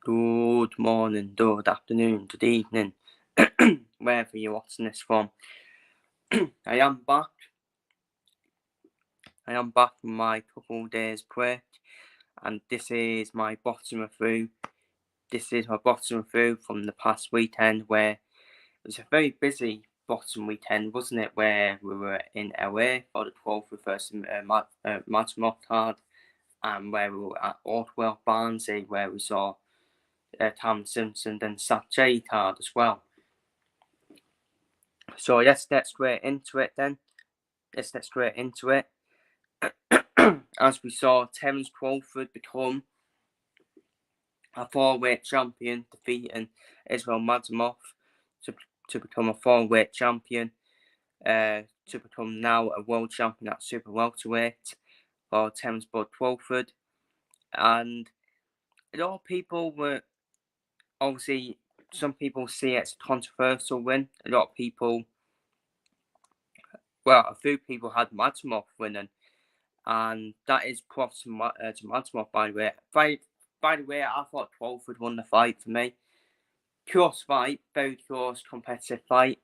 Good morning, good afternoon, good evening, wherever you're watching this from. I am back. From my couple days break, and this is my bottom through. This is my bottom through from the past weekend, where it was a very busy bottom weekend, wasn't it? Where we were in LA for the 12th first Madrimov card, and where we were at Ortwell Barnsley, where we saw Terence Simpson and Sat J card as well. So let's get straight into it then. As we saw Terence Crawford become a four-weight champion, defeating Israil Madrimov to become a four-weight champion, to become now a world champion at super welterweight for Terence Crawford. And a lot of people were, obviously, some people see it as a controversial win. A few people had Madrimov winning, and that is props to Madrimov, by the way. By the way, I thought Crawford won the fight for me. Close fight, very close, competitive fight.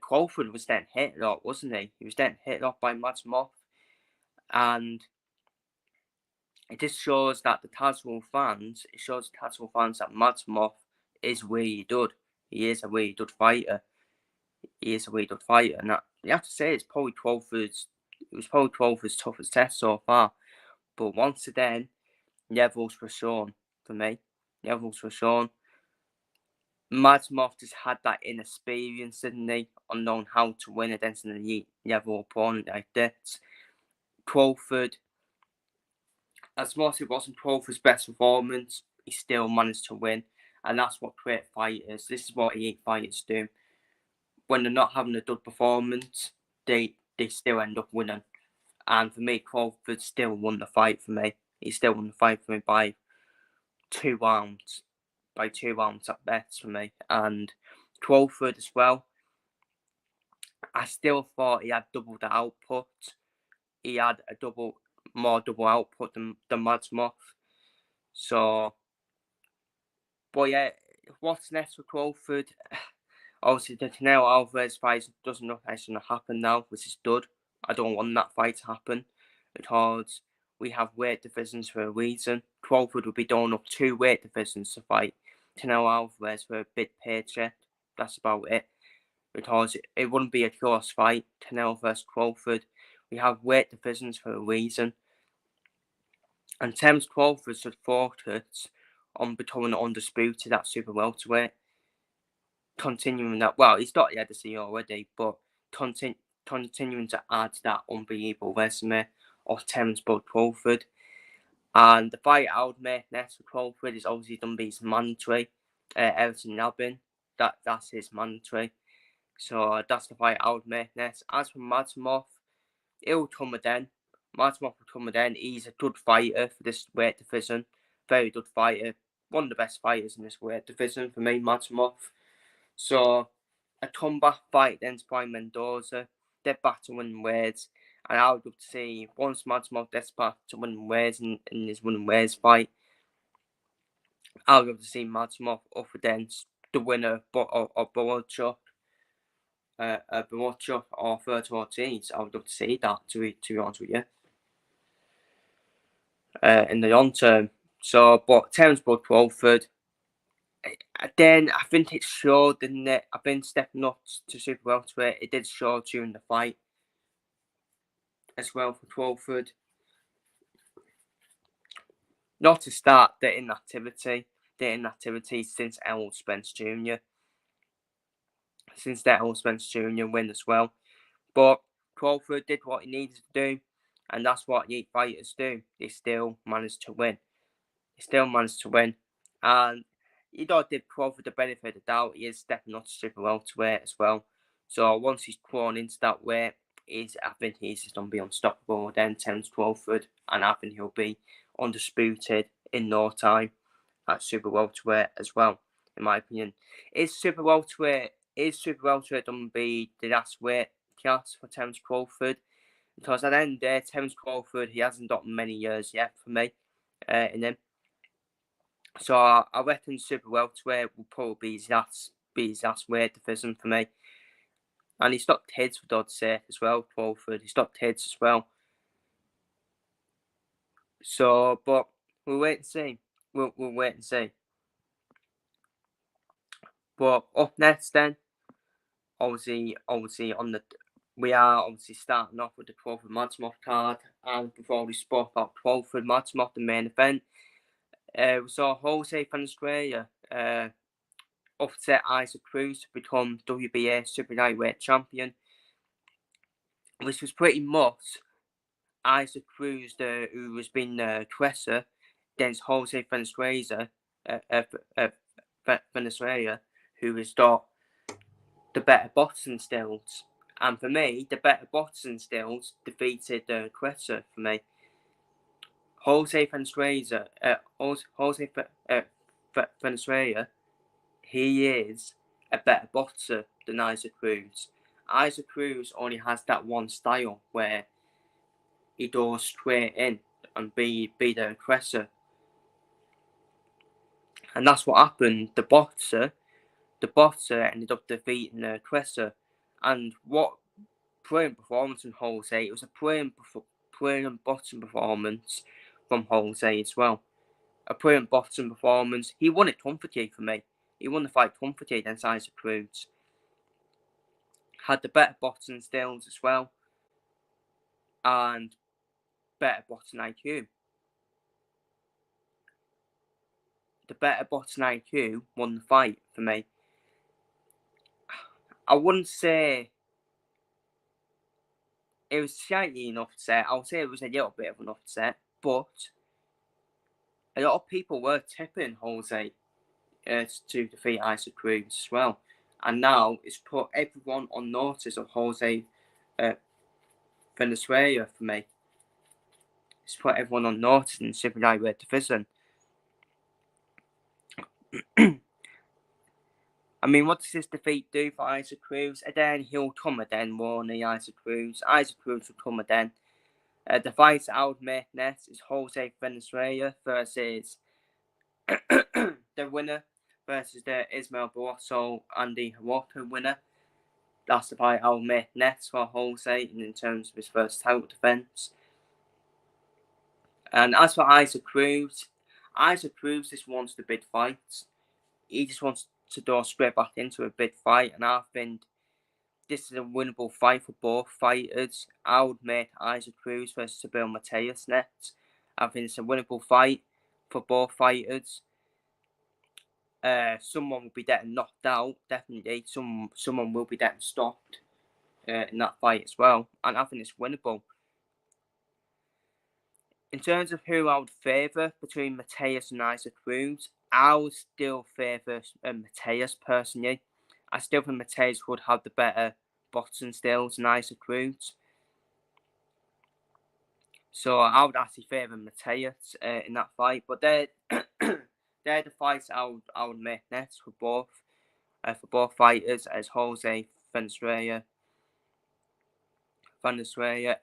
Crawford was then hit a lot, wasn't he? He was then hit a lot by Madrimov, and it just shows that the casual fans, that Madrimov is really good. He is a really good fighter. And that, you have to say, it was probably Crawford's toughest test so far. But once again, levels were shown for me. Madrimov just had that inexperience, didn't he, on knowing how to win against an elite level opponent like this. Crawford, as much as it wasn't Crawford's best performance, he still managed to win. And that's what great fighters, this is what elite fighters do. When they're not having a good performance, they still end up winning. And for me, Crawford still won the fight for me. He still won the fight for me by 2 rounds. By 2 rounds at best for me. And Crawford as well, I still thought he had double the output. He had more double output than Madrimov. So, but yeah, what's next for Crawford? Obviously, the Canelo Alvarez fight doesn't look like it's going to happen now, which is good. I don't want that fight to happen because we have weight divisions for a reason. Crawford would be doing up 2 weight divisions to fight Canelo Alvarez for a big paycheck. That's about it. Because it wouldn't be a close fight, Canelo versus Crawford. We have weight divisions for a reason. And Terence Crawford should focus on becoming undisputed at super welterweight. Continuing that, well, he's got the legacy already, but continuing to add that unbelievable resume of Terence Crawford. And the fight I would make next for Crawford is obviously going to be his mandatory, Everton Nabin. That's his mandatory. So that's the fight I would make next. As for Madrimov, he'll come again. Madrimov will come again. He's a good fighter for this weight division. Very good fighter. One of the best fighters in this weight division for me, Madrimov. So, a comeback fight against Brian Mendoza. They're back to winning weights. And I would love to see, once Madrimov gets back to winning weights in his winning weights fight, I would love to see Madrimov up against the winner of Boruchuk. Boruchuk or 30 Ortiz. I would love to see that, to be honest with you. In the long term. So, but Terence Crawford, then I think it showed, didn't it? I've been stepping up to super welterweight. It did show during the fight as well for Crawford. Not to start the inactivity since Errol Spence Jr. Since that Errol Spence Jr. win as well. But Crawford did what he needed to do, and that's what elite fighters do. They still managed to win. And you don't give Crawford the benefit of the doubt. He is stepping up to super welterweight as well. So once he's grown into that weight, I think he's just going to be unstoppable. Then Terence Crawford, and I think he'll be undisputed in no time at super welterweight as well. In my opinion, is super welterweight going to be the last weight class for Terence Crawford? Because at the end of the day, Terence Crawford, he hasn't got many years yet for me in him. So I reckon super welterweight will probably be his last weight division for me. And he stopped heads for God's sake as well, Crawford. He stopped heads as well. So, but we'll wait and see. We'll wait and see. But up next then, obviously we are obviously starting off with the Crawford Madrimov card, and before we spoke about Crawford Madrimov, the main event, we saw Jose Valenzuela upset Isaac Cruz to become WBA super lightweight champion, which was pretty much Isaac Cruz, who has been the aggressor, against Jose Valenzuela, who has got the better boxing skills. And for me, the better boxing skills defeated the aggressor for me. Jose Valenzuela, he is a better boxer than Isaac Cruz. Isaac Cruz only has that one style where he goes straight in and be the aggressor. And that's what happened. The boxer ended up defeating the aggressor. And what brilliant performance from Jose. It was a brilliant boxing performance from Jose as well. A brilliant boxing performance. He won it comfortably for me. He won the fight comfortably against Isaac Cruz. Had the better boxing skills as well. And better boxing IQ. The better boxing IQ won the fight for me. I wouldn't say it was slightly an upset. I would say it was a little bit of an upset, but a lot of people were tipping Jose to defeat Isaac Cruz as well. And now it's put everyone on notice of Jose Valenzuela for me. It's put everyone on notice in the super lightweight division. I mean, what does this defeat do for Isaac Cruz? Again, he'll come again, won't he, Isaac Cruz? Isaac Cruz will come again. The fight I would make next is Jose Valenzuela versus the winner versus the Israil Barroso Andy Hirota winner. That's the fight I'll make next for Jose in terms of his first title defense. And as for Isaac Cruz just wants the big fights. He just wants to go straight back into a big fight, and I think this is a winnable fight for both fighters. I would make Isaac Cruz versus Bill Mateus next. I think it's a winnable fight for both fighters. Someone will be getting knocked out, definitely. Someone will be getting stopped in that fight as well, and I think it's winnable. In terms of who I would favour between Mateus and Isaac Cruz, I would still favour Mateus personally. I still think Mateus would have the better boxing skills than Isaac Cruz. So I would actually favour Mateus in that fight. But they're they're the fights I would make next for both fighters, as Jose Valenzuela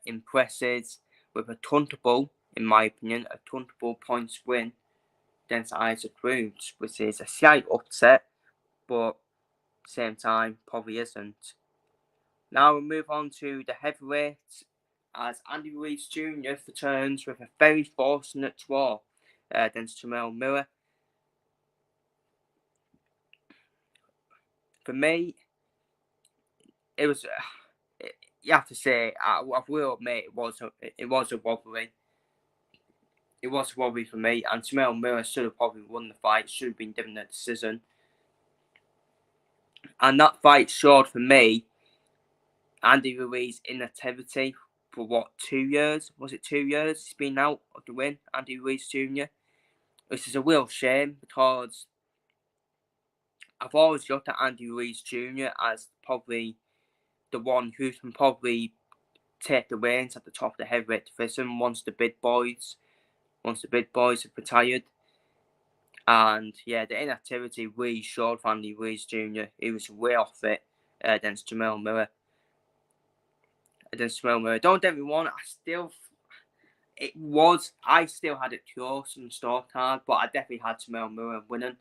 impresses with a tauntable, in my opinion, a tauntable points win against Isaac Cruz, which is a slight upset, but at the same time probably isn't. Now we move on to the heavyweights, as Andy Ruiz Jr. returns with a very fortunate draw against Jamel Miller. For me, it was. You have to say, I will admit, it was a robbery. It was a robbery for me, and Jamel Miller should have probably won the fight. Should have been given a decision. And that fight showed for me Andy Ruiz inactivity for what, 2 years? Was it 2 years he's been out of the win, Andy Ruiz Jr.? Which is a real shame, because I've always looked at Andy Ruiz Jr. as probably the one who can probably take the reins at the top of the heavyweight division once the big boys have retired. And yeah, the inactivity really showed for Andy Ruiz Jr. He was way off it against Jamel Miller. Don't get me wrong, It was. I still had it close on the scorecard, but I definitely had Tamil Miller winning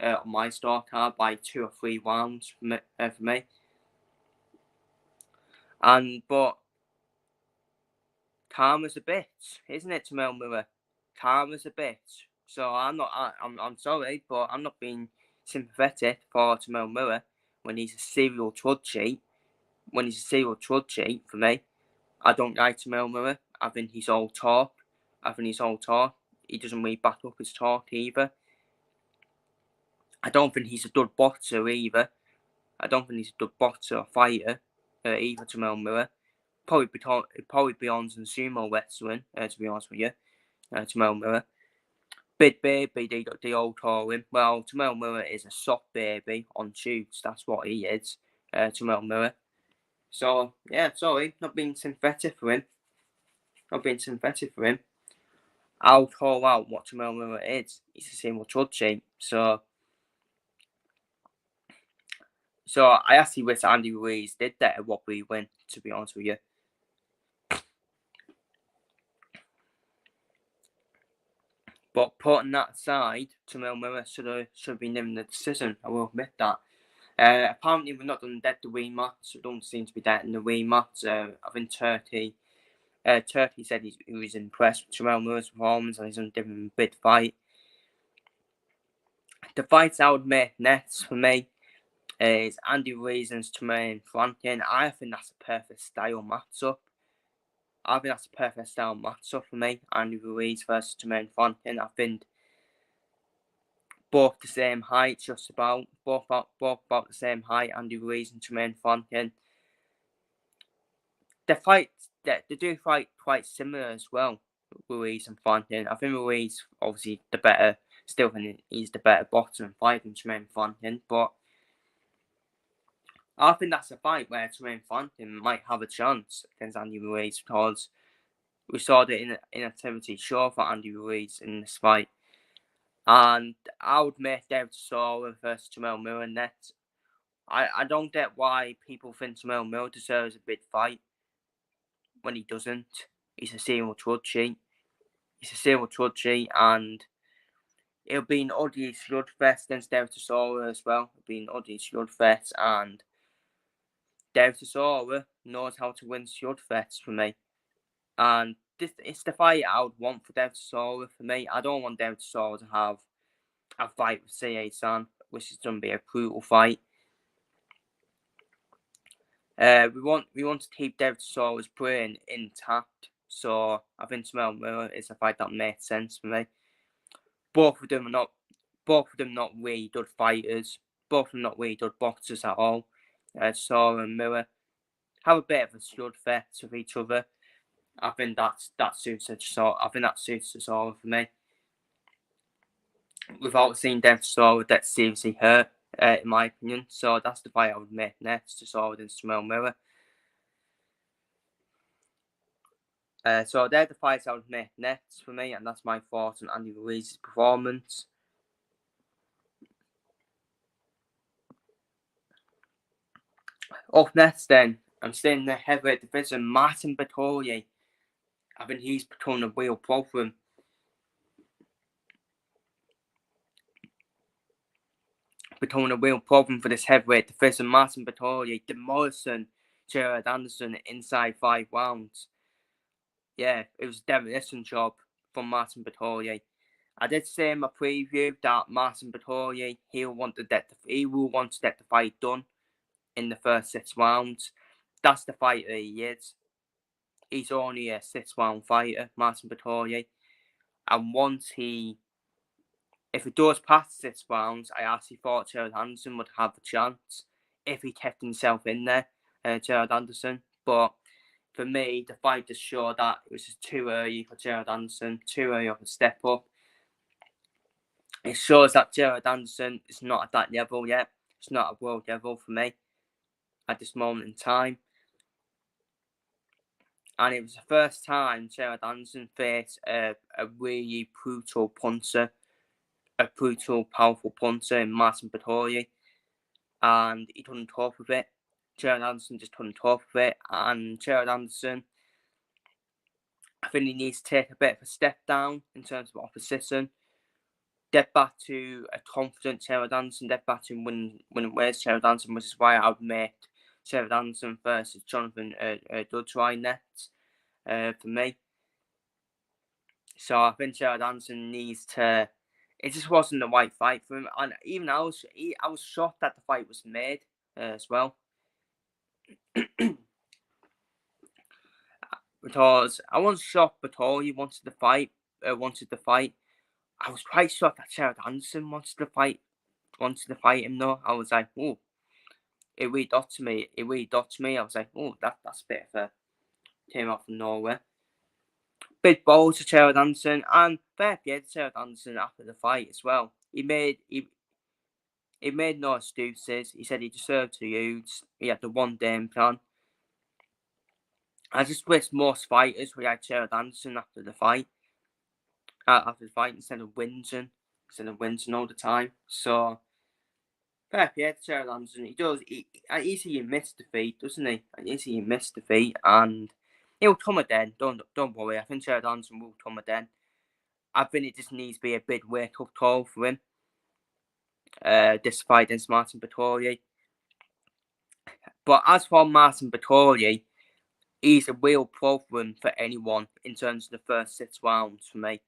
on my scorecard by 2 or 3 rounds for me. But karma's a bitch, isn't it, Tamil Miller? Karma's a bitch. So I'm sorry, but I'm not being sympathetic for Tamil Miller when he's a serial trud cheat. When he's a serial trud cheat for me, I don't like Tamil Miller. I think he's all talk. He doesn't really back up his talk either. I don't think he's a good boxer either. I don't think he's a good boxer or fighter either, Tamil Miller. Probably beyond some sumo wrestling, to be honest with you, Tamil Miller. Big baby, they all call him. Well, Tamil Miller is a soft baby on shoots. That's what he is, Tamil Miller. So, yeah, sorry, not being sympathetic for him. I'll call out what Tamil Miller is. He's the same with Trudgy. So I actually wish Andy Ruiz did that at what we win, to be honest with you. But putting that aside, Tamil Miller should have been in the decision. I will admit that. Apparently, we're not done dead the rematch. We don't seem to be dead in the rematch. I think Turkey said he was impressed with Tamil Miller's performance and he's going to give him a big fight. The fights I would make next for me is Andy Ruiz and Tremaine Franklin. I think that's a perfect style matchup. For me. Andy Ruiz versus Tremaine Franklin. I think both the same height, just about. Both about the same height, Andy Ruiz and Tremaine Franklin. They do fight quite similar as well, Ruiz and Franklin. I think Ruiz, obviously, still think he's the better boxer and fighter than Tremaine Franklin, but I think that's a fight where Tremaine Franklin might have a chance against Andy Ruiz because we saw the inactivity show for Andy Ruiz in this fight. And I would make David Sora versus Tamil Miller next. I don't get why people think Tamil Miller deserves a big fight when he doesn't. He's a serial trudgy. And it'll be an ugly slugfest against David Sora as well. It'll be an ugly slugfest, and David Sora knows how to win slugfests for me. And it's the fight I would want for David Sora for me. I don't want David Sora to have a fight with CA-san, which is going to be a brutal fight. We want to keep David Sora's brain intact, so I think Tamil Miller is a fight that makes sense for me. Both of them not really good fighters. Both of them not really good boxers at all. Sora and Miller have a bit of a slugfest with each other. I think that suits the Sora for me. Without seeing David Sora that's seriously hurt, in my opinion. So that's the fight I would make next to Sora against Tamil Miller. So they're the fights I would make next for me, and that's my thoughts on Andy Ruiz's performance. Up next, then, I'm staying in the heavyweight division. Martin Bakole. I think he's becoming a real problem. For this heavyweight division. Martin Bakole demolishing Gerard Anderson inside 5 rounds. Yeah, it was a demolition job from Martin Bakole. I did say in my preview that Martin Bakole, he will want to get the fight done in the first 6 rounds. That's the fighter he is. He's only a 6-round fighter, Martin Bakole. And if it does past 6 rounds, I actually thought Gerard Anderson would have a chance if he kept himself in there, Gerard Anderson. But for me, the fight just showed that it was just too early for Gerard Anderson, too early of a step up. It shows that Gerard Anderson is not at that level yet. It's not at world level for me at this moment in time. And it was the first time Gerard Anderson faced a really brutal puncher, a brutal, powerful puncher in Martin Bakole. And he couldn't cope with it. Gerard Anderson just couldn't cope with it. And Gerard Anderson I think he needs to take a bit of a step down in terms of opposition. Get back to a confident Terence Anderson, get back to winning ways Terence Anderson, which is why I would make Terence Anderson versus Jonathan Dubois next for me. So I think Terence Anderson needs to. It just wasn't the right fight for him, and even I was shocked that the fight was made as well. Because I wasn't shocked at all. He wanted the fight. I was quite shocked that Terence Anderson wanted to fight him though. I was like, oh, it really got to me. I was like, oh, that's a bit of a came out from nowhere. Big bold to Terence Anderson, and fair play to Terence Anderson after the fight as well. He made no excuses. He said he deserved to use. He had the one game plan. I just wish most fighters would have Terence Anderson after the fight. Instead of whinging all the time. So fair play to Terence Anderson. He does. He missed defeat, doesn't he? He missed defeat, and he'll come again. Don't worry. I think Terence Anderson will come again. I think it just needs to be a big wake-up call for him. This fight against Martin Bakole. But as for Martin Bakole, he's a real problem for anyone in terms of the first 6 rounds for me.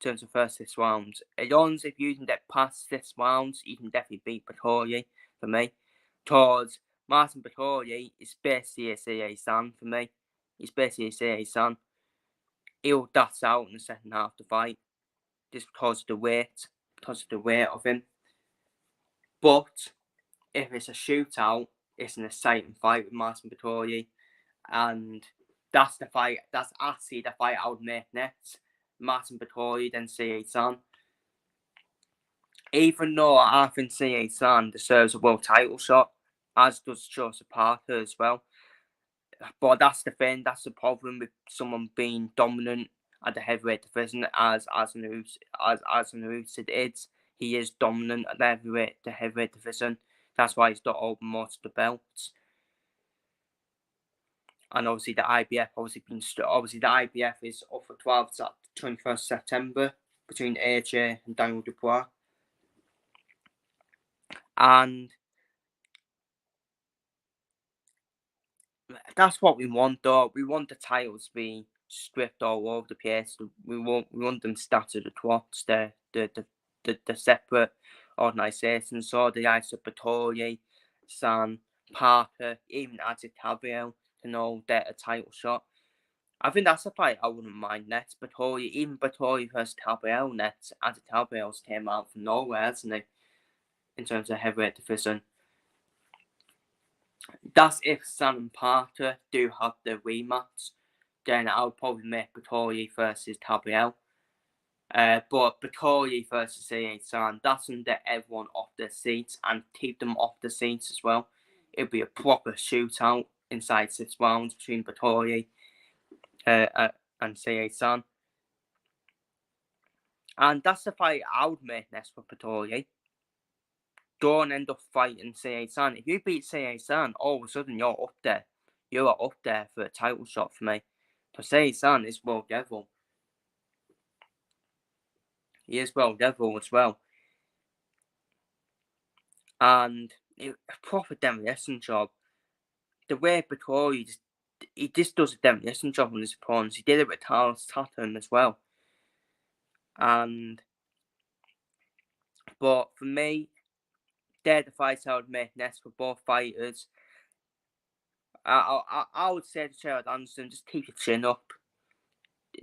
In terms of first 6 rounds. As long as if you can get past 6 rounds, you can definitely beat Bakole for me. Because Martin Bakole is basically a CA San for me. He's basically a CA San. He'll dust out in the second half of the fight. Just because of the weight of him. But if it's a shootout, it's an exciting fight with Martin Bakole. And that's the fight. That's actually the fight I would make next. Martin Bakole, then CA San. Even though I think CA San deserves a world title shot, as does Joseph Parker as well. But that's the thing. That's the problem with someone being dominant at the heavyweight division, as Ruiz is. He is dominant at the heavyweight division. That's why he's not open more to the belts. And obviously the IBF the IBF is up for 12th at 21st September between AJ and Daniel Dubois. And that's what we want though. We want the titles to be stripped all over the place. We want them scattered across the separate organisations. So the likes of Bakole, San, Parker, even Adit Gabriel can all get a title shot. I think that's a fight I wouldn't mind next. Bakole versus Gabriel next. Adit Gabriel's came out from nowhere, hasn't he? In terms of heavyweight division. That's if San and Parker do have the rematch. Then I would probably make Bakole versus Gabriel. But Bakole versus CA San, that's under everyone off their seats and keep them off the seats as well. It'll be a proper shootout inside 6 rounds between Bakole and CA San. And that's the fight I would make next for Bakole. Don't end up fighting CA San. If you beat CA San, all of a sudden you're up there. You are up there for a title shot for me. Because CA San is world level. He is world level as well. And a proper demolition job. The way Bakole he just does a demolition job on his opponents. He did it with Terence Tatum as well. But for me, they're the fights I would make next for both fighters. I would say to Terence Anderson, just keep your chin up.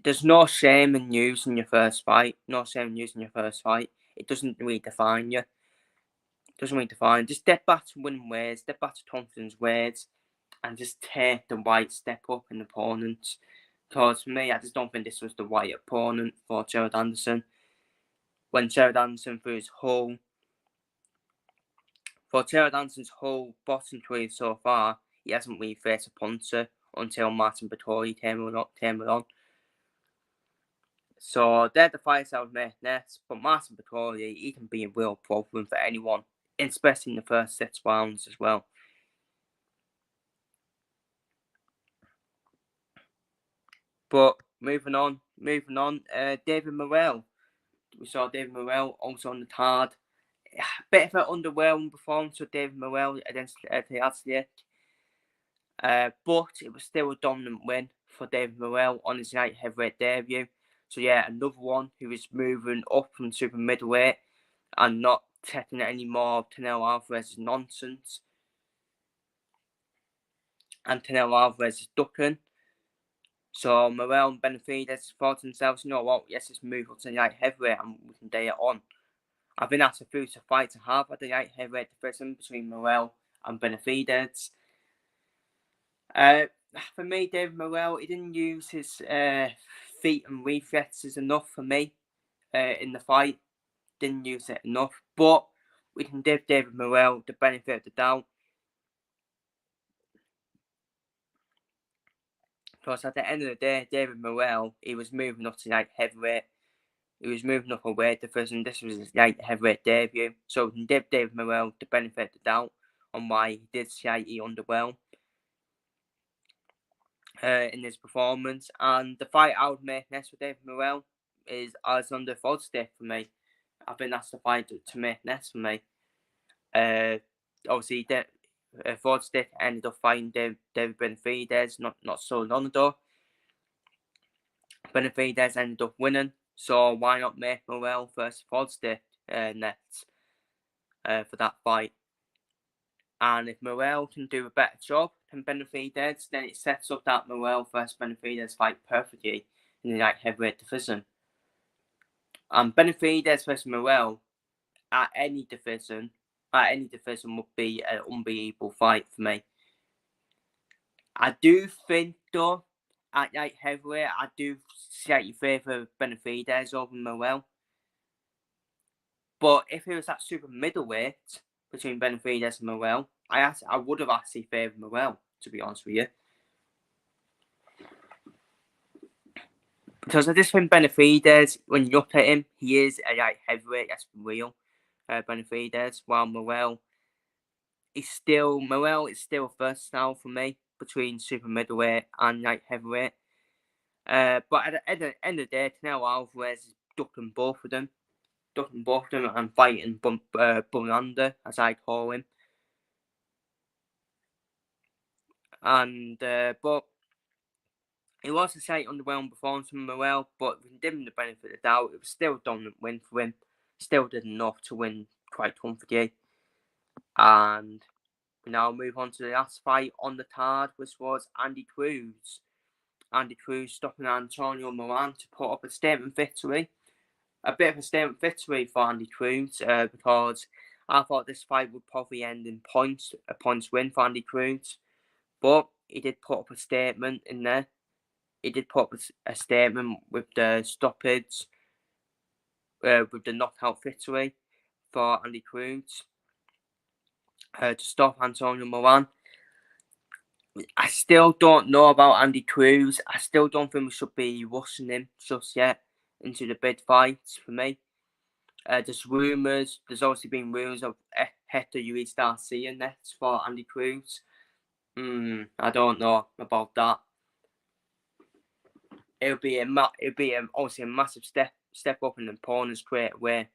There's no shame in losing your first fight. It doesn't really define you. Just step back to winning ways, step back to confidence ways, and just take the right step up in opponents. Because for me, I just don't think this was the right opponent for Terence Anderson. When Terence Anderson threw his whole Anderson's whole boxing career so far, he hasn't really faced a puncher until Martin Bakole came along. So they're the fights I would make next. But Martin Bakole, he can be a real problem for anyone, especially in the first 6 rounds as well. But moving on. David Morrell. We saw David Morrell also on the card. Bit of an underwhelming performance for David Morrell against Terence. But it was still a dominant win for David Morrell on his light heavyweight debut. So yeah, another one who is moving up from super middleweight and not taking any more of Canelo Alvarez's nonsense. And Canelo Alvarez is ducking. So Morrell and Benavidez thought to themselves, you know what, yes, let's move up to the light heavyweight and we can day it on. I think that's a future fight to have at the light heavyweight division between Morrell and Benavidez. For me, David Morrell, he didn't use his feet and reflexes enough for me in the fight. Didn't use it enough. But we can give David Morrell the benefit of the doubt. Because at the end of the day, David Morrell, he was moving up to light heavyweight. He was moving up a weight division. This was his light heavyweight debut. So we can give David Morrell the benefit of the doubt on why he did slightly underwhelm in his performance. And the fight I would make next for David Morrell is Alexander Volstick for me. I think that's the fight to make next for me. Obviously, Volstick ended up fighting David Benavidez not so long ago. Benavidez ended up winning, so why not make Morrell versus Volstick next for that fight? And if Morrell can do a better job than Benavidez, then it sets up that Morrell versus Benavidez fight perfectly in the light heavyweight division. And Benavidez versus Morrell at any division would be an unbeatable fight for me. I do think though, at light heavyweight, I do slightly favour Benavidez over Morrell. But if it was that super middleweight between Benavidez and Morrell, I would have actually favoured Morrell, to be honest with you. Because I just think Benavidez, when you look at him, he is a light heavyweight, that's real. Benavidez, while Morrell is still versatile for me between super middleweight and light heavyweight. But at the end of the day, Canelo Alvarez is ducking both of them and fighting Bumanda, as I call him. And but it was a slight underwhelming performance from Morrell, but we can give him the benefit of the doubt. It was still a dominant win for him. Still did enough to win quite comfortably. And we now move on to the last fight on the card, which was Andy Cruz. Andy Cruz stopping Antonio Moran to put up a statement victory. A bit of a statement victory for Andy Cruz because I thought this fight would probably end in points, a points win for Andy Cruz. But he did put up a statement in there. He did put up a statement with the stoppage, with the knockout victory for Andy Cruz to stop Antonio Moran. I still don't know about Andy Cruz. I still don't think we should be rushing him just yet into the big fights for me. There's obviously been rumours of Hector Ruiz Garcia next for Andy Cruz. I don't know about that. It'll be obviously a massive step up in the opponents straight away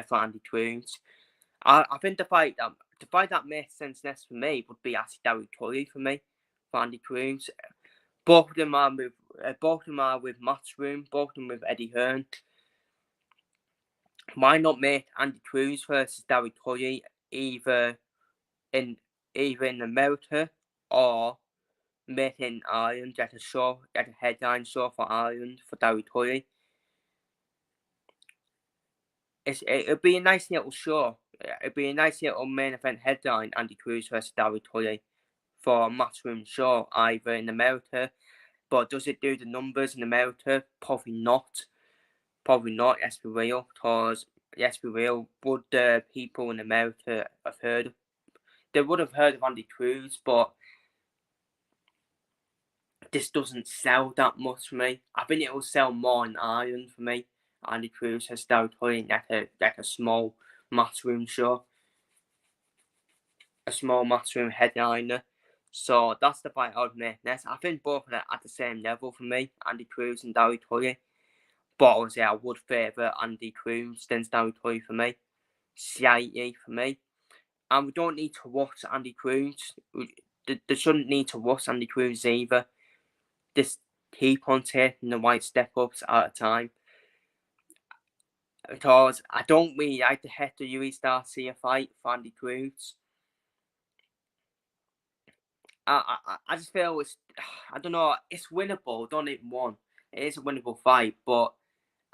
for Andy Cruz. I think the fight that makes sense next for me would be actually Derek Coyle for me for Andy Cruz. Both of them are with Matchroom, both of them with Eddie Hearn. Why not make Andy Cruz versus Derek Coyle either in America or make it in Ireland, get a headline show for Ireland for Derek Coyle. It'll be a nice little show. It'll be a nice little main event headline, Andy Cruz versus Derek Coyle for a Matchroom show, either in America. But does it do the numbers in America? Probably not. Let's be real. Because, let's be real, would the people in America have heard? They would have heard of Andy Cruz, but this doesn't sell that much for me. I think it will sell more in Ireland for me. Andy Cruz has started playing like a small Matchroom show. A small Matchroom headliner. So that's the fight I would make next. I think both of them are at the same level for me, Andy Cruz and Darry Tully. But obviously, I would favour Andy Cruz than Darry Tully for me. CIE for me. And we don't need to watch Andy Cruz. They shouldn't need to watch Andy Cruz either. Just keep on taking the white step-ups at a time. Because I don't really like the Hector Ruiz Garcia fight for Andy Cruz. I just feel I don't know, it's winnable, don't even want. It is a winnable fight, but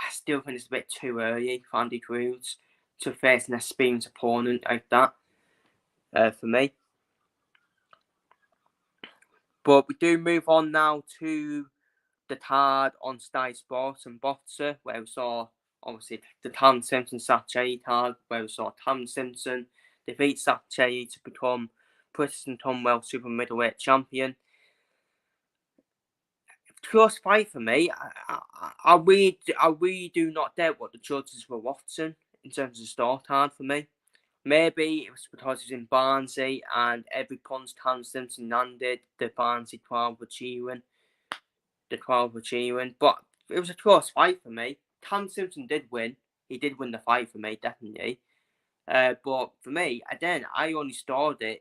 I still think it's a bit too early for Andy Cruz to face an experienced opponent like that, for me. But we do move on now to the card on Sky Sports and Boxer, where we saw, obviously, the Tam Simpson Satchey card, where we saw Tam Simpson defeat Satchey to become British and Commonwealth Super Middleweight Champion. Close fight for me. I really do not doubt what the judges were watching in terms of the start card for me. Maybe it was because it was in Barnsley and every punch Tam Simpson landed, the Barnsley crowd were cheering. But it was a close fight for me. Tam Simpson did win. He did win the fight for me, definitely. But for me, again, I only started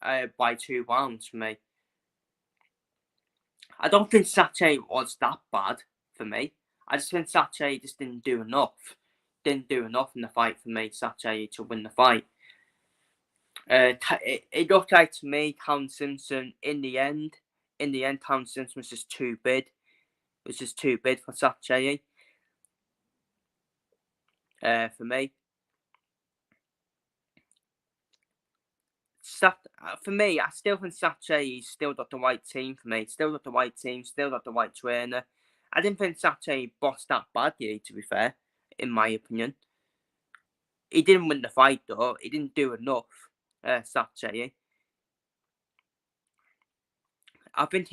it by 2 rounds for me. I don't think Satchey was that bad for me. I just think Satchey just didn't do enough. Didn't do enough in the fight for me, Satchey, to win the fight. It looked like to me, Tam Simpson, in the end, Tam Simpson was just too big. It was just too big for Satchey. For me. For me, I still think Satchey still got the right team for me. Still got the right team, still got the right trainer. I didn't think Satchey bossed that badly, to be fair, in my opinion. He didn't win the fight, though. He didn't do enough, Satchey. I think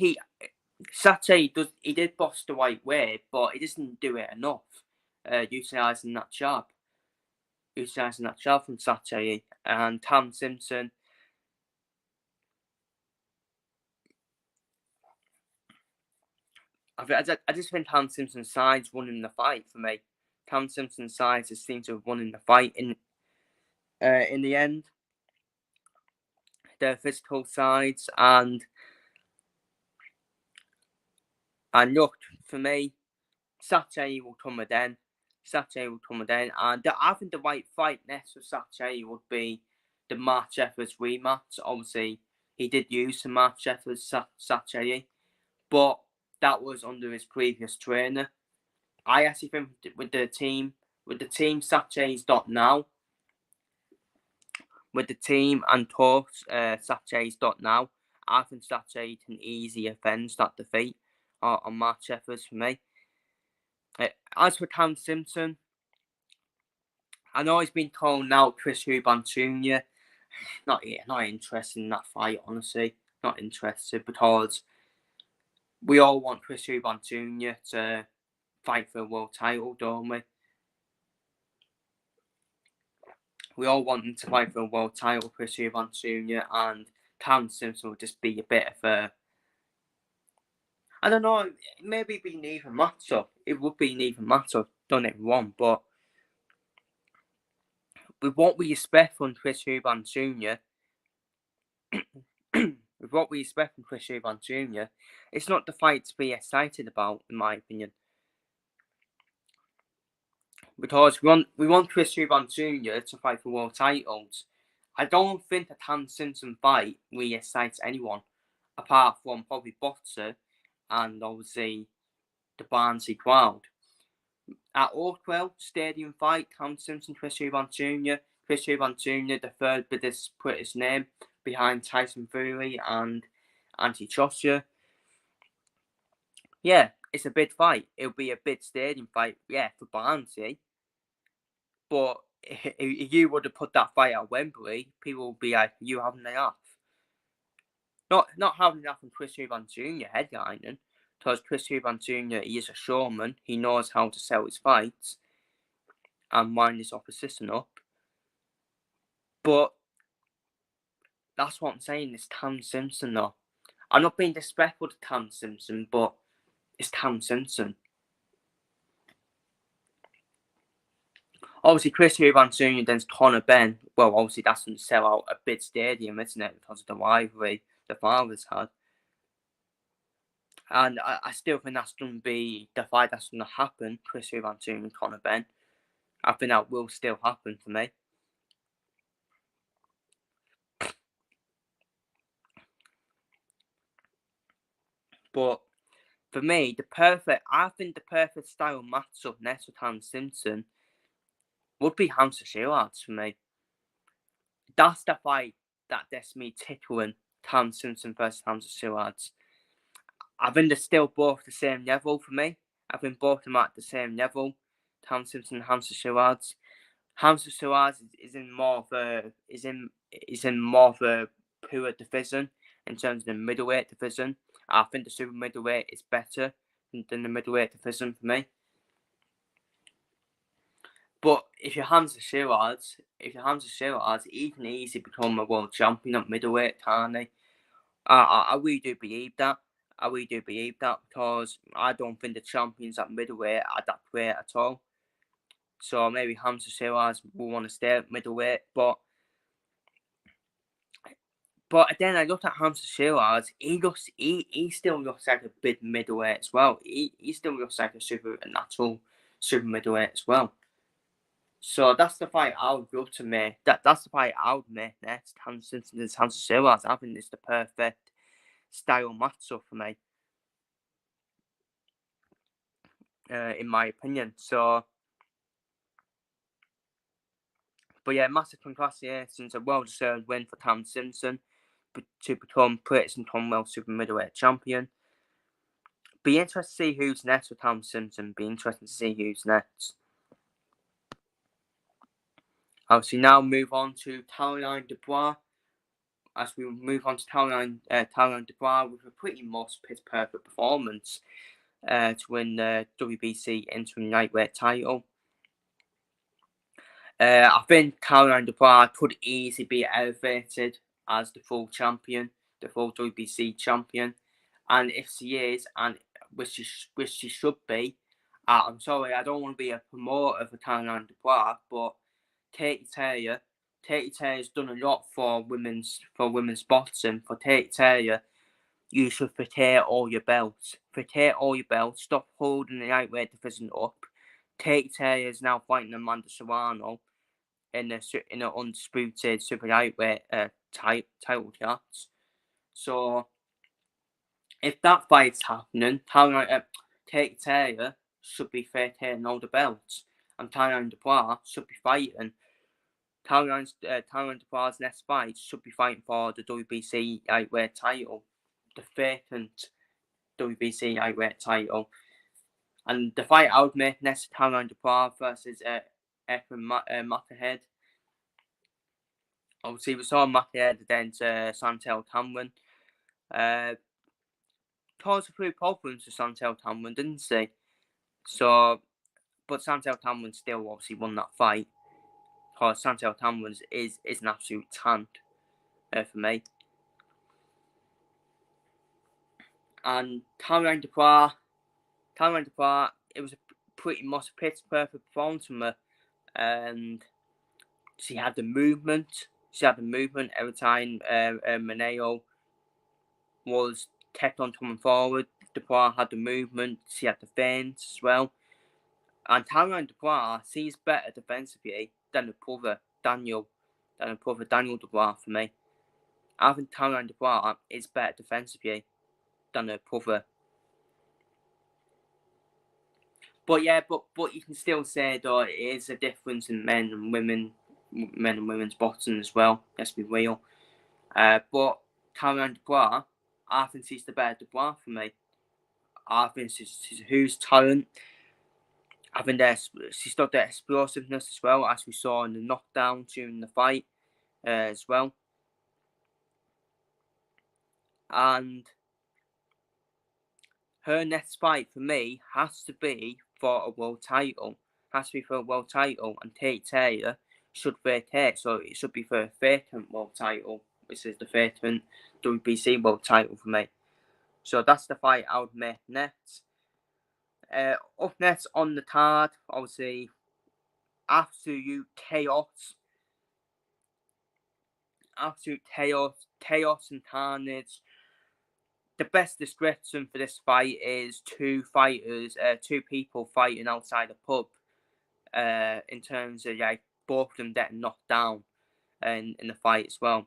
Satchey did boss the right way, but he doesn't do it enough, utilising that jab. Utilising that jab from Satchey. And Tam Simpson, I just think Tam Simpson's side's winning the fight for me. Tam Simpson's side just seems to have won in the fight in the end. Their physical sides and look, for me, Satchey will come again. And I think the right fight next for Satchey would be the March Efforts rematch. Obviously, he did use the March Efforts Satchey, but that was under his previous trainer. I actually think with the team Satchey's got now, with the team and talks Satchey's got now, I think Satchey can easily avenge that defeat on March Efforts for me. As for Tam Simpson, I know he's been told now Chris Eubank Jr. Not interested in that fight, honestly. Not interested because we all want Chris Eubank Jr. to fight for a world title, don't we? We all want him to fight for a world title, Chris Eubank Jr. And Tam Simpson will just be a bit of a... I don't know, maybe it'd be an even matchup. It would be an even matchup, don't get me wrong, but with what we expect from Chris Eubank Jr., it's not the fight to be excited about, in my opinion. Because we want Chris Eubank Jr. to fight for world titles. I don't think the Tam Simpson fight really excites anyone, apart from probably Boxer and obviously the Barnsley crowd. At Oakwell Stadium fight, Tam Simpson, Chris Eubank Jr. Chris Eubank Jr., the third biggest British name behind Tyson Fury and Anthony Joshua. Yeah, it's a big fight. It'll be a big stadium fight, yeah, for Barnsley. But if you would have put that fight at Wembley, people would be like, you having a laugh. Not having enough from Chris Eubank Jr. headlining, because Chris Eubank Jr. he is a showman. He knows how to sell his fights and wind his opposition up. But That's what I'm saying. It's Tam Simpson, though. I'm not being disrespectful to Tam Simpson, but it's Tam Simpson. Obviously, Chris Valenzuela against Conor Benn. Well, obviously, that's going to sell out a big stadium, isn't it? Because of the rivalry the fathers had. And I still think that's going to be the fight that's going to happen, Chris Valenzuela and Conor Benn. I think that will still happen for me. But for me, I think the perfect style matchup next to Tam Simpson would be Hamza Shiraz for me. That's the fight that gets me tickling. Tam Simpson versus Hamza Shiraz. I think they're still both the same level for me. I think both of them are at the same level. Tam Simpson and Hamza Shiraz. Hamza Shiraz is in more of a pure division in terms of the middleweight division. I think the super middleweight is better than the middleweight division for me. But if you're Hamza Shiraz, he can easily become a world champion at middleweight, can't he? I really do believe that. Because I don't think the champions at middleweight are that great at all. So maybe Hamza Shiraz will want to stay at middleweight, but then I looked at Hamza Shiraz. He still looks like a big middleweight as well. He still looks like a natural super middleweight as well. So that's the fight I would love to make. That's the fight I would make next. Ham Simpson and Hamza Shiraz. I think it's the perfect style matchup for me. In my opinion. So, but yeah, massive congratulations, a well-deserved win for Tam Simpson to become British and Commonwealth Super Middleweight Champion. Be interested to see who's next for Tam Simpson. Be interested to see who's next. Obviously, now move on to Caroline Dubois. As we move on to Caroline Dubois with a pretty much pitch-perfect performance to win the WBC interim lightweight title. I think Caroline Dubois could easily be elevated as the full champion, the full WBC champion, and if she is, and which she should be, I'm sorry, I don't want to be a promoter for Caroline Dubois, but Katie Taylor's done a lot for women's boxing. For Katie Taylor, you should retire all your belts. Stop holding the lightweight division up. Katie Taylor is now fighting Amanda Serrano in an undisputed super lightweight title shots. So if that fight's happening, Katie Taylor should be vacating all the belts, and Caroline Dubois should be fighting. Caroline Dubois' next fight should be fighting for the WBC lightweight title, the vacant WBC lightweight title. And the fight I would make next to Caroline Dubois versus Makahead. Obviously, we saw Makahead against Santel Cameron. Caused a few problems to Santel Cameron, didn't she? So, but Santel Cameron still obviously won that fight. Because Santel Cameron is an absolute tank for me. And Caroline Dubois, it was a pretty much pitch-perfect performance from her. And she had the movement. Every time Maneo was kept on coming forward. Dubois had the movement. She had the feints as well. And Caroline Dubois sees better defensively than her brother Daniel Dubois for me. I think Caroline Dubois is better defensively than her brother. But yeah, but you can still say though it is a difference in men and women's boxing as well. Let's be real. But Caroline Dubois, I think she's the better Dubois for me. I think she's a huge talent. I think she's got the explosiveness as well, as we saw in the knockdown during the fight as well. And her next fight for me has to be for a world title. And Tate Taylor should vacate, so it should be for a vacant world title. which is the 13th WBC world title for me. So that's the fight I would make next. Up next on the card, obviously, absolute chaos and carnage. The best description for this fight is two people fighting outside a pub. In terms of like both of them getting knocked down in the fight as well.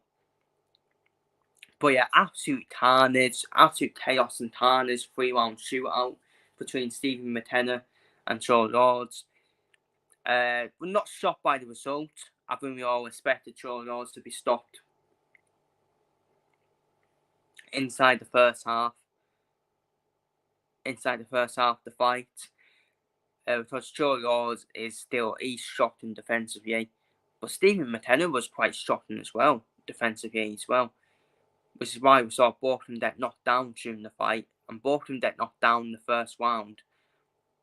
But yeah, absolute carnage, absolute chaos and carnage, 3-round shootout between Stephen Mckenna and Charles Lords. We're not shocked by the result. I think we all expected Charles Lords to be stopped inside the first half of the fight. Because Charles Lords he's shocking defensively. But Stephen Mckenna was quite shocking as well, defensively as well. Which is why we saw both of them get knocked down during the fight, and both of them get knocked down in the first round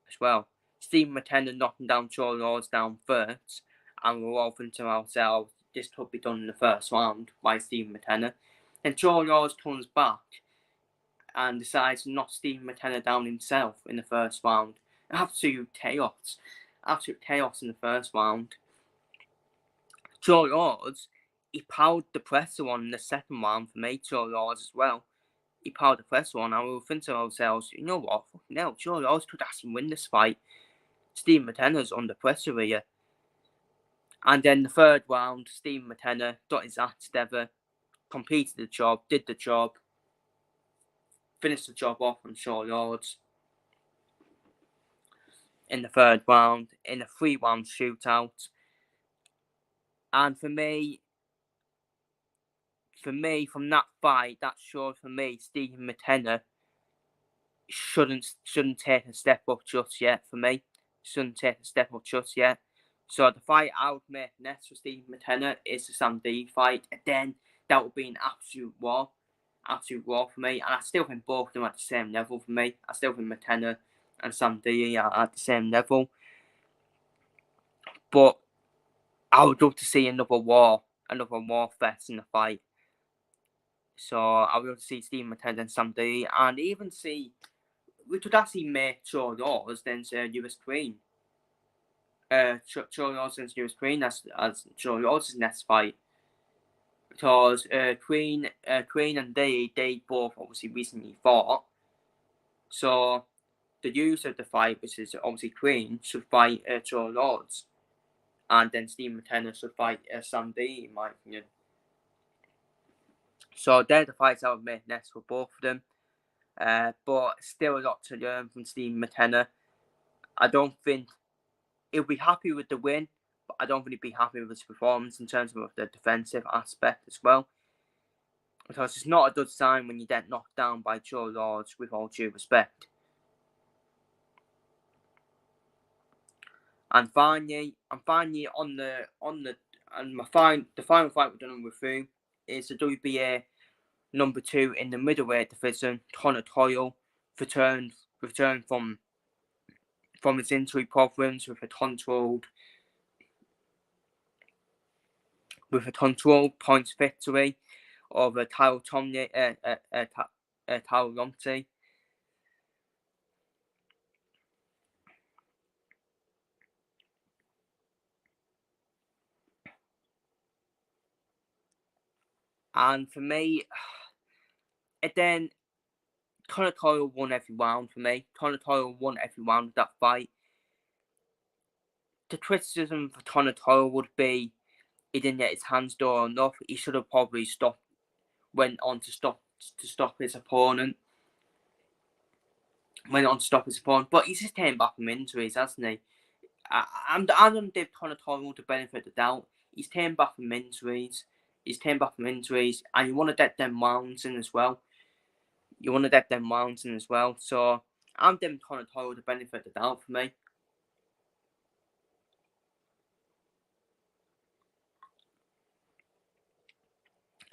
as well. Stephen Mckenna knocking down Charles Lords down first, and we're all thinking to ourselves, this could be done in the first round by Stephen Mckenna. And Charles Lords turns back and decides to knock Stephen Mckenna down himself in the first round. Absolute chaos in the first round. Charles Lords, he powered the presser on in the second round for me, Charles Lords as well. He powered the presser on, and we were thinking to ourselves, you know what, fucking hell, Charles Lords could actually win this fight. Stephen Mckenna's under pressure here. And then the third round, Stephen Mckenna got his act together, completed the job, did the job, finished the job off on Charles Lords in the third round, in a 3-round shootout. And for me, from that fight, that showed for me, Stephen Mckenna shouldn't take a step up just yet for me. Shouldn't take a step up just yet. So the fight I would make next for Stephen Mckenna is the Sam D fight. And then that would be an absolute war for me. And I still think both of them are at the same level for me. I still think Mckenna and Sam D are at the same level. But I would love to see another war fest in the fight. So I would love to see Stephen Mckenna and Sam D, and even see, we could actually make Charles Lords then US Queen. Charles Lords and US Queen as Charles Lords' next fight. Because Queen and they both obviously recently fought. So the use of the fight, which is obviously Queen, should fight Charles Lords. And then Stephen Mckenna should fight Sam D, in my opinion. So they're the fights I would make next for both of them. But still a lot to learn from Stephen Mckenna. I don't think he'll be happy with the win, but I don't think he'll be happy with his performance in terms of the defensive aspect as well. Because it's not a good sign when you get knocked down by Charles Lords, with all due respect. And finally, the final fight we've done with Ruiz is the WBA number 2 in the middleweight division. Conor Coyle returned from his injury problems with a controlled points victory over Tyrell Lomte. And for me, and then Conor Coyle won every round for me. Conor Coyle won every round of that fight. The criticism for Conor Coyle would be he didn't get his hands dirty enough. He should have probably went on to stop his opponent. But he's just came back from injuries, hasn't he? I don't give Conor Coyle the benefit of the doubt. He's came back from injuries. And you want to get them rounds in as well. So I'm giving Conor Coyle the benefit of the doubt for me.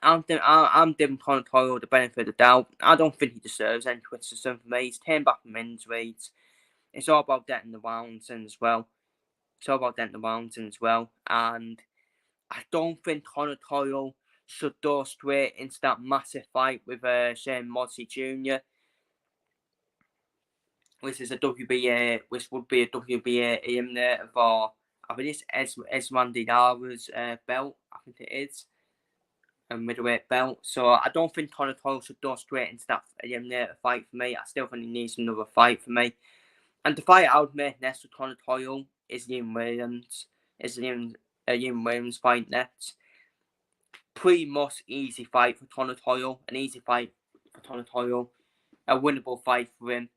I'm giving Conor Coyle the benefit of the doubt. I don't think he deserves any criticism for me. He's came back from injuries. It's all about getting the rounds in as well. And I don't think Conor Coyle should go straight into that massive fight with Shane Mosley Jr., which is a WBA, which would be a WBA eliminator for, I think it's Esmandi Lara's belt, I think it is, a middleweight belt. So I don't think Conor Coyle should go straight into that eliminator fight for me. I still think he needs another fight for me. And the fight I would make next with Conor Coyle is Liam Williams. Liam Williams fight next. Pretty much easy fight for Conor Coyle. An easy fight for Conor Coyle. A winnable fight for him.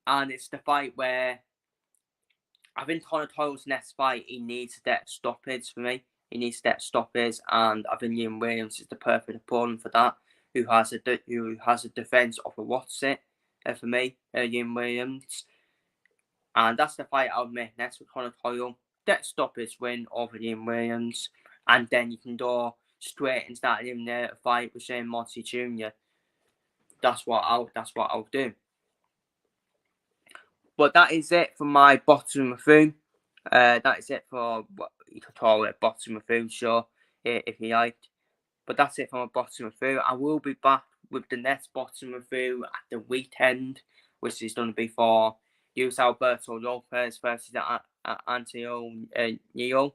And it's the fight where I think Conor Coyle's next fight, he needs to get stoppage for me. He needs to get stoppage, and I think Liam Williams is the perfect opponent for that. Who has a defense of a what's it for me, Liam Williams. And that's the fight I would make next with Conor Coyle. Get stoppage win over Liam Williams, and then you can go straight into that eliminator fight with Shane Mosley Jr. That's what I'll do. But that is it for my bottom of the food. That is it for what you could call it, bottom of the food show, if you like. But that's it for my bottom of the food. I will be back with the next bottom of the food at the weekend, which is going to be for Luis Alberto Lopez versus Antonio Neal,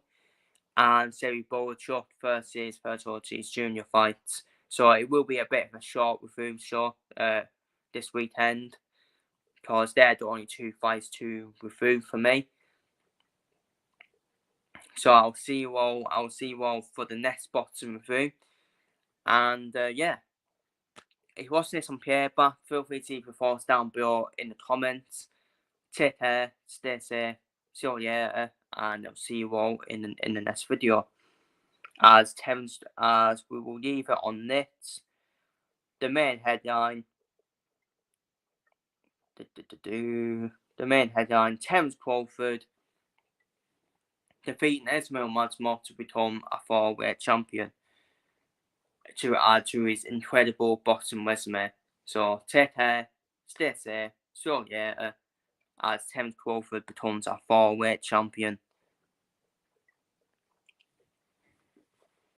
and Sergey Bohachuk versus Fergus Ortiz Jr. fights. So it will be a bit of a short review show this weekend, because they're the only two fights to review for me. So I'll see you all for the next bottom review. And yeah, if you're watching this on paper, feel free to leave your thoughts down below in the comments. Take care, stay safe, see you later, and I'll see you all in the next video. As we will leave it on this, the main headline. The main headline: Terence Crawford defeating Israil Madrimov to become a 4-weight champion, to add to his incredible boxing resume. So take care, stay safe, see you later, as Terence Crawford becomes a 4-weight champion.